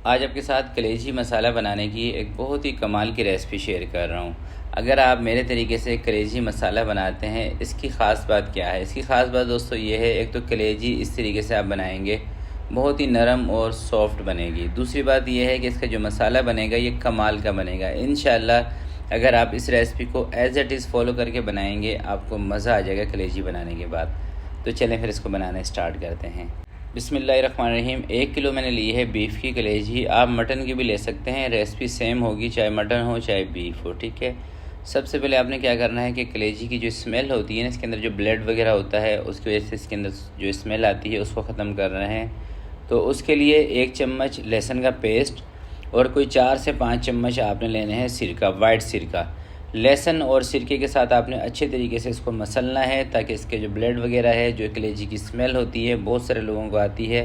आज आपके साथ कलेजी मसाला बनाने की एक बहुत ही कमाल की रेसिपी शेयर कर रहा हूँ। अगर आप मेरे तरीके से कलेजी मसाला बनाते हैं, इसकी ख़ास बात क्या है? इसकी ख़ास बात दोस्तों ये है, एक तो कलेजी इस तरीके से आप बनाएंगे बहुत ही नरम और सॉफ्ट बनेगी। दूसरी बात ये है कि इसका जो मसाला बनेगा ये कमाल का बनेगा। इंशाल्लाह अगर आप इस रेसिपी को एज़ इट इज़ फॉलो करके बनाएंगे, आपको मज़ा आ जाएगा कलेजी बनाने के बाद। तो चलें फिर इसको बनाना स्टार्ट करते हैं। बिस्मिल्लाहिर्रहमानिर्रहीम। 1 किलो मैंने ली है बीफ़ की कलेजी। आप मटन की भी ले सकते हैं, रेसिपी सेम होगी, चाहे मटन हो चाहे बीफ हो, ठीक है। सबसे पहले आपने क्या करना है कि कलेजी की जो स्मेल होती है ना, इसके अंदर जो ब्लड वगैरह होता है, उसकी वजह से इसके अंदर जो स्मेल आती है उसको ख़त्म कर रहे हैं। तो उसके लिए 1 चम्मच लहसुन का पेस्ट और कोई 4 से 5 चम्मच आपने लेने हैं सिरका, वाइट सिरका। लहसुन और सिरके के साथ आपने अच्छे तरीके से इसको मसलना है, ताकि इसके जो ब्लड वगैरह है, जो कलेजी की स्मेल होती है, बहुत सारे लोगों को आती है।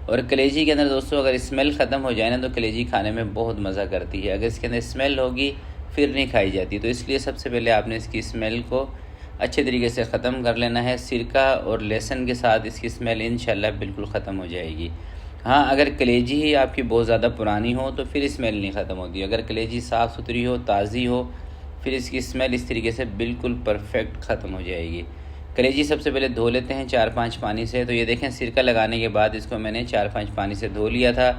और कलेजी के अंदर दोस्तों अगर स्मेल ख़त्म हो जाए ना, तो कलेजी खाने में बहुत मज़ा करती है। अगर इसके अंदर स्मेल होगी फिर नहीं खाई जाती। तो इसलिए सबसे पहले आपने इसकी स्मेल को अच्छे तरीके से ख़त्म कर लेना है। सिरका और लहसुन के साथ इसकी स्मेल इंशाल्लाह बिल्कुल ख़त्म हो जाएगी। हाँ, अगर कलेजी ही आपकी बहुत ज़्यादा पुरानी हो तो फिर स्मेल नहीं ख़त्म होती। अगर कलेजी साफ़ सुथरी हो, ताज़ी हो, फिर इसकी स्मेल इस तरीके से बिल्कुल परफेक्ट ख़त्म हो जाएगी। कलेजी सबसे पहले धो लेते हैं 4-5 पानी से। तो ये देखें, सिरका लगाने के बाद इसको मैंने 4-5 पानी से धो लिया था।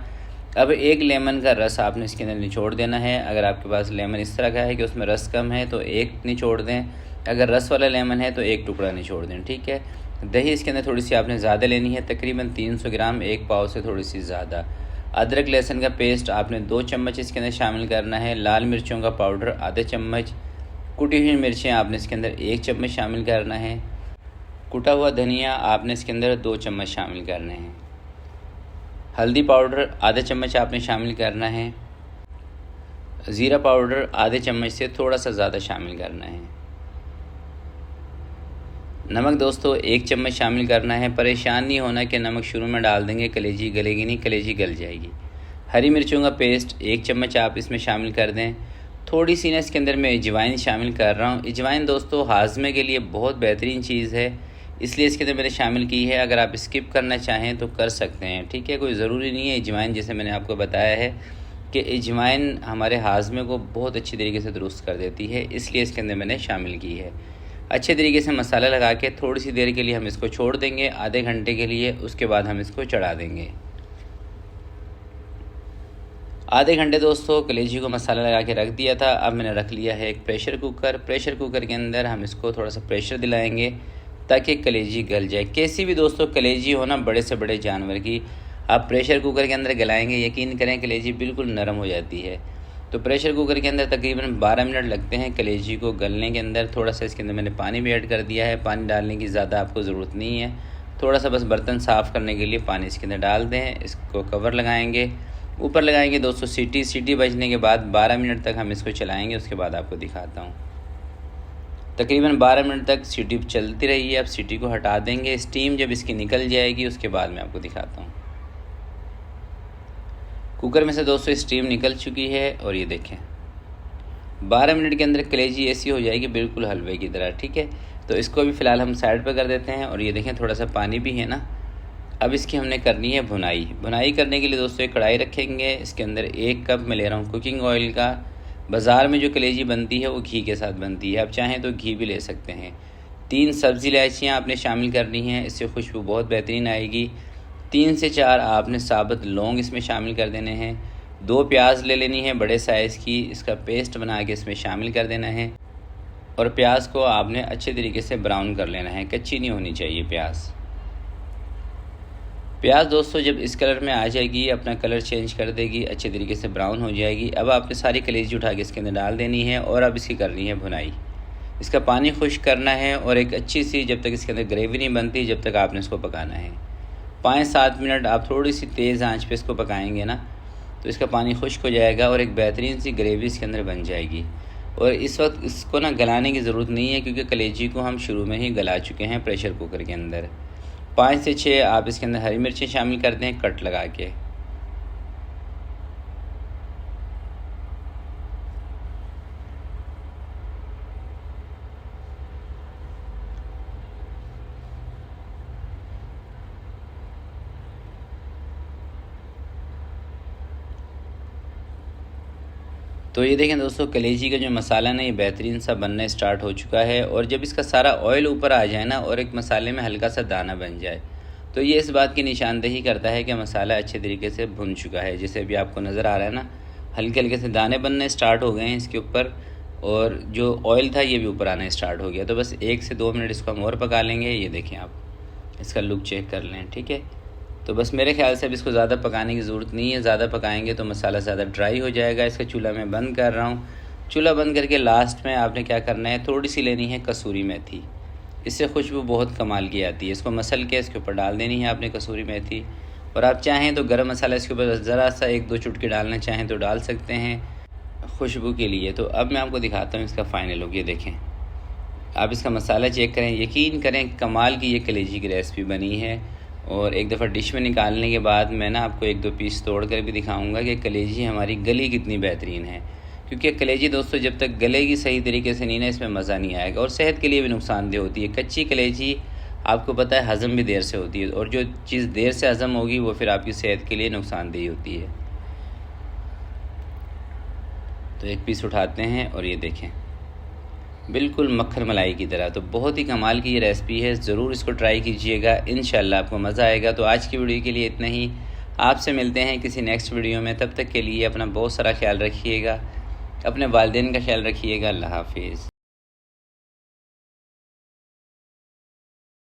अब 1 लेमन का रस आपने इसके अंदर निचोड़ देना है। अगर आपके पास लेमन इस तरह का है कि उसमें रस कम है तो 1 निचोड़ दें, अगर रस वाला लेमन है तो 1 टुकड़ा निचोड़ दें, ठीक है। दही इसके अंदर थोड़ी सी आपने ज़्यादा लेनी है, तकरीबन 300 ग्राम, 1 पाव से थोड़ी सी ज़्यादा। अदरक लहसुन का पेस्ट आपने 2 चम्मच इसके अंदर शामिल करना है। लाल मिर्चों का पाउडर आधे चम्मच। कुटी हुई मिर्चें आपने इसके अंदर 1 चम्मच शामिल करना है। कुटा हुआ धनिया आपने इसके अंदर 2 चम्मच शामिल करने हैं। हल्दी पाउडर आधे चम्मच आपने शामिल करना है। ज़ीरा पाउडर आधे चम्मच से थोड़ा सा ज़्यादा शामिल करना है। नमक दोस्तों 1 चम्मच शामिल करना है। परेशान नहीं होना कि नमक शुरू में डाल देंगे कलेजी गलेगी नहीं, कलेजी गल जाएगी। हरी मिर्चों का पेस्ट 1 चम्मच आप इसमें शामिल कर दें। थोड़ी सी ना इसके अंदर मैं अजवाइन शामिल कर रहा हूँ। अजवाइन दोस्तों हाजमे के लिए बहुत बेहतरीन चीज़ है, इसलिए इसके अंदर मैंने शामिल की है। अगर आप स्किप करना चाहें तो कर सकते हैं, ठीक है। कोई ज़रूरी नहीं है अजवाइन, जैसे मैंने आपको बताया है कि अजवाइन हमारे हाजमे को बहुत अच्छी तरीके से दुरुस्त कर देती है, इसलिए इसके अंदर मैंने शामिल की है। अच्छे तरीके से मसाला लगा के थोड़ी सी देर के लिए हम इसको छोड़ देंगे, आधे घंटे के लिए। उसके बाद हम इसको चढ़ा देंगे। आधे घंटे दोस्तों कलेजी को मसाला लगा के रख दिया था। अब मैंने रख लिया है एक प्रेशर कुकर। प्रेशर कुकर के अंदर हम इसको थोड़ा सा प्रेशर दिलाएंगे ताकि कलेजी गल जाए। कैसी भी दोस्तों कलेजी हो ना, बड़े से बड़े जानवर की, आप प्रेशर कुकर के अंदर गलाएंगे, यकीन करें कलेजी बिल्कुल नरम हो जाती है। तो प्रेशर कुकर के अंदर तकरीबन 12 मिनट लगते हैं कलेजी को गलने के अंदर। थोड़ा सा इसके अंदर मैंने पानी भी ऐड कर दिया है। पानी डालने की ज़्यादा आपको ज़रूरत नहीं है, थोड़ा सा बस बर्तन साफ़ करने के लिए पानी इसके अंदर डाल दें। इसको कवर लगाएंगे, ऊपर लगाएंगे दोस्तों। सीटी बजने के बाद 12 मिनट तक हम इसको चलाएंगे। उसके बाद आपको दिखाता हूँ। तकरीबन 12 मिनट तक सीटी चलती रही है। अब सीटी को हटा देंगे। स्टीम जब इसकी निकल जाएगी उसके बाद मैं आपको दिखाता हूँ। कुकर में से दोस्तों स्टीम निकल चुकी है और ये देखें 12 मिनट के अंदर कलेजी ऐसी हो जाएगी बिल्कुल हलवे की तरह, ठीक है। तो इसको भी फ़िलहाल हम साइड पर कर देते हैं। और ये देखें थोड़ा सा पानी भी है ना। अब इसकी हमने करनी है भुनाई। भुनाई करने के लिए दोस्तों एक कढ़ाई रखेंगे। इसके अंदर 1 कप मैं ले रहा हूँ कुकिंग ऑयल का। बाज़ार में जो कलेजी बनती है वो घी के साथ बनती है, आप चाहें तो घी भी ले सकते हैं। 3 सब्ज़ी इलायचियाँ आपने शामिल करनी हैं, इससे खुशबू बहुत बेहतरीन आएगी। 3 से 4 आपने साबुत लौंग इसमें शामिल कर देने हैं। 2 प्याज ले लेनी है बड़े साइज़ की, इसका पेस्ट बना के इसमें शामिल कर देना है। और प्याज को आपने अच्छे तरीके से ब्राउन कर लेना है, कच्ची नहीं होनी चाहिए प्याज दोस्तों जब इस कलर में आ जाएगी, अपना कलर चेंज कर देगी, अच्छे तरीके से ब्राउन हो जाएगी। अब आपने सारी कलेजी उठा के इसके अंदर डाल देनी है और अब इसकी करनी है भुनाई। इसका पानी खुश्क करना है और एक अच्छी सी, जब तक इसके अंदर ग्रेवी नहीं बनती, जब तक आपने इसको पकाना है। 5-7 मिनट आप थोड़ी सी तेज़ आंच पे इसको पकाएंगे ना, तो इसका पानी खुश्क हो जाएगा और एक बेहतरीन सी ग्रेवी इसके अंदर बन जाएगी। और इस वक्त इसको ना गलाने की ज़रूरत नहीं है, क्योंकि कलेजी को हम शुरू में ही गला चुके हैं प्रेशर कुकर के अंदर। 5 से 6 आप इसके अंदर हरी मिर्चें शामिल कर दें कट लगा के। तो ये देखें दोस्तों, कलेजी का जो मसाला ना ये बेहतरीन सा बनना स्टार्ट हो चुका है। और जब इसका सारा ऑयल ऊपर आ जाए ना और एक मसाले में हल्का सा दाना बन जाए, तो ये इस बात की निशानदेही करता है कि मसाला अच्छे तरीके से भुन चुका है। जैसे अभी आपको नज़र आ रहा है ना, हल्के हल्के से दाने बनने स्टार्ट हो गए हैं इसके ऊपर, और जो ऑयल था ये भी ऊपर आना स्टार्ट हो गया। तो बस 1 से 2 मिनट इसको हम और पका लेंगे। ये देखें आप, इसका लुक चेक कर लें, ठीक है। तो बस मेरे ख्याल से अब इसको ज़्यादा पकाने की ज़रूरत नहीं है। ज़्यादा पकाएंगे तो मसाला ज़्यादा ड्राई हो जाएगा। इसका चूल्हा मैं बंद कर रहा हूँ। चूल्हा बंद करके लास्ट में आपने क्या करना है, थोड़ी सी लेनी है कसूरी मेथी। इससे खुशबू बहुत कमाल की आती है। इसको मसल के इसके ऊपर डाल देनी है आपने कसूरी मेथी। और आप चाहें तो गरम मसाला इसके ऊपर ज़रा सा 1-2 चुटकी डालना चाहें तो डाल सकते हैं खुशबू के लिए। तो अब मैं आपको दिखाता हूँ इसका फ़ाइनल लुक। ये देखें आप, इसका मसाला चेक करें, यकीन करें कमाल की ये कलेजी की रेसिपी बनी है। और एक दफ़ा डिश में निकालने के बाद मैं ना आपको 1-2 पीस तोड़ कर भी दिखाऊंगा कि कलेजी हमारी गली कितनी बेहतरीन है। क्योंकि कलेजी दोस्तों जब तक गलेगी सही तरीके से नहीं ना, इसमें मज़ा नहीं आएगा। और सेहत के लिए भी नुकसानदेह होती है। कच्ची कलेजी आपको पता है हज़म भी देर से होती है, और जो चीज़ देर से हज़म होगी वो फिर आपकी सेहत के लिए नुकसानदेह होती है। तो एक पीस उठाते हैं और ये देखें बिल्कुल मक्खन मलाई की तरह। तो बहुत ही कमाल की ये रेसिपी है, ज़रूर इसको ट्राई कीजिएगा, इंशाल्लाह आपको मज़ा आएगा। तो आज की वीडियो के लिए इतना ही। आपसे मिलते हैं किसी नेक्स्ट वीडियो में। तब तक के लिए अपना बहुत सारा ख्याल रखिएगा, अपने वालिदैन का ख्याल रखिएगा। अल्लाह हाफिज़।